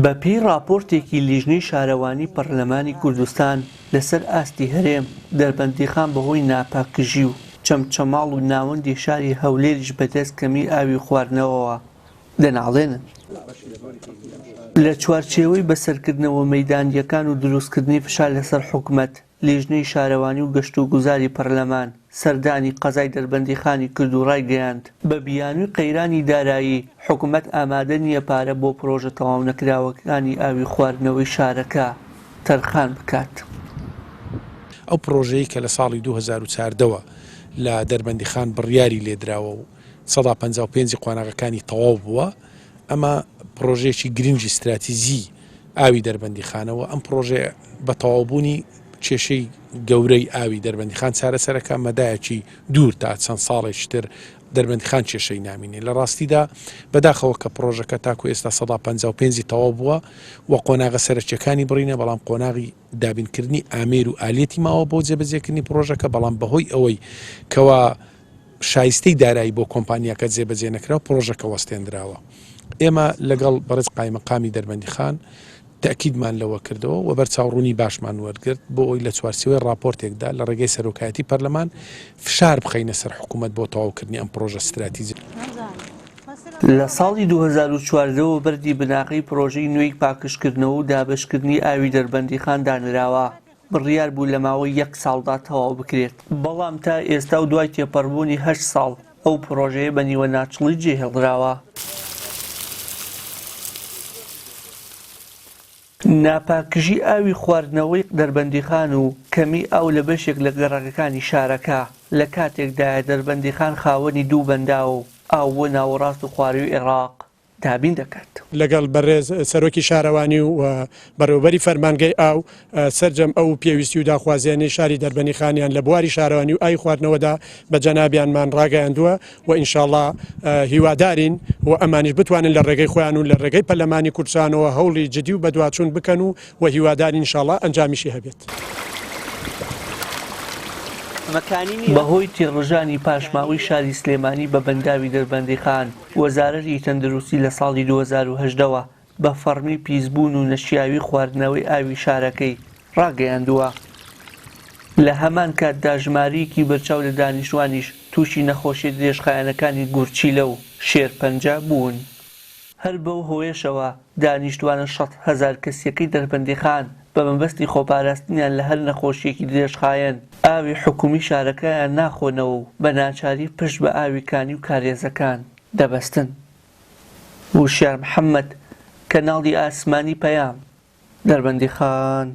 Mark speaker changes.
Speaker 1: بەپێی راپۆرتێکی لیژنەی شارەوانی پەرلەمانی کوردستان لەسەر ئاستی هەرێم دەربەندیخان بەهۆی ناپاکژی و چەمچەماڵ و ناوەندی شاری هەولێریش بەدەست کەمی ئاوی خواردنەوەوە دەناڵێنن. لە چوارچێوەی بەسەرکردنەوە مەیدانیەکان و دروستکردنی فشار لەسەر حکومەت، لیژنەی شارەوانی و گەشتوگوزاری پەرلەمان سەردانی قەزای دەربەندیخانی کرد و ڕایگەیاند بە بیانووی قەیرانی دارایی حکومەت ئامادە نییە پارە بۆ پرۆژە تەواو نەکراوەکانی ئاوی خواردنەوەی شارەکە تەرخان بکات.
Speaker 2: ئەو پرۆژەیە کە لە ساڵی 2014ەوە لە دەربەندیخان بڕیاری لێدراوە و 155 قۆناغەکانی تەواو بووە، ئەمە پرۆژەیەکی گرنگی استراتیژی ئاوی دەربەندیخانەوە. ئەم پرۆژێ بە تەواوبوونی کێشەی گەورەی ئاوی دەربەندیخان چارەسەرەکە مەدایەکی دوور تا چەند ساڵێکی تر دەربەندیخان کێشەی نامینێ. لە ڕاستیدا بەداخەوە کە پرۆژەکە تاکو ئێستا 155 تەواو بووە و قۆناغە سەرچەکانی بڕینە، بەڵام قۆناغی دابینکردنی ئامێر و ئالێتی ماوە بۆ جێبەجێکردنی پرۆژەکە، بەڵام بەهۆی ئەوەی کەوا شایستەی دارایی بۆ کۆمپانیاکە جێبەجێ نەکراوە پرۆژەکە وەستێنراوە. ئێمە لەگەڵ بەڕێز قایمەقامی دەربەندیخان تاکیدمان لەوە کردەوە و بەرچاوڕوونی باشمان وەرگرت بۆ ئەوی لە چوارچێوەی راپۆرتێکدا لە ڕێگەی سەرۆکایەتی پەرلەمان فشار بخەینە سەر حکوومەت بۆ تەواوکردنی ئەم پرۆژە استراتیژی.
Speaker 1: لە ساڵی 2014 بەردی بناغی پرۆژەی نوێی پاکشکردنەوە و دابشکردنی ئاوی دەربەندیخان دانراوە. بڕیار بوو لە ماوەی 1 ساڵدا تەواو بکرێت، بەڵام تا ئێستا و دوای تێپەڕبوونی 8 ساڵ ئەو پرۆژەیە بە نیوە ناچڵی جێهێڵراوە. ناپاکژی ئاوی خواردنەوەی دەربەندیخان و کەمی ئاو لە بەشێک لە گەڕەکەکانی شارەکە لە کاتێکدایە دەربەندیخان خاوەنی 2 بەنداوە و ئاو بۆ ناوەڕاست و خواروی عێراق دابین دەکات.
Speaker 3: لەگەڵ بەڕێز سەرۆکی شارەوانی و بەڕێوەبەری فەرمانگەی ئاو سەرجەم ئەو پێویستی و داخوازیانی شاری دەربەندیخانیان لە بواری شارەوانی و ئای خواردنەوەدا بە جەنابیانمان ڕاگەیاندووە و ئینشاءڵڵا هیوادارین و ئەمانیش بتوانن لە ڕێگەی خۆیان و لە ڕێگەی پەرلەمانی کوردستانەوە هەوڵی جدی و بەدواچوون بکەن و هیوادارین ئینشاءڵڵا ئەنجامیشی هەبێت.
Speaker 1: بەهۆی تێڕژانی پاشماوەی شاری سلێمانی بە بەنداوی دەربەندیخان، وەزارەتی تەندروستی لە ساڵی 2018ەوە بە فەرمی پیسبوون و نەشیاوی خواردنەوەی ئاوی شارەکەی ڕاگەیاندووە. لە هەمان کاتدا ژمارەیەکی بەرچاو لە دانیشتوانیش تووشی نەخۆشی درێژخایەنەکانی گورچیلە و شێرپەنجە بوون. هەر بەو هۆیشەوە دانیشتوانە 100,000 کەسیەکەی دەربەندیخان بە مەبەستی خۆپاراستنیان لە هەر نەخۆشیەکی درێژخایەن ئاوی حکومی شارەکەیان ناخۆنەوە و بە ناچاری پشت بە ئاوی کانی و کارێزەکان دەبەستن. وشیار محەممەد، کەناڵی ئاسمانی پەیام، دەربەندیخان.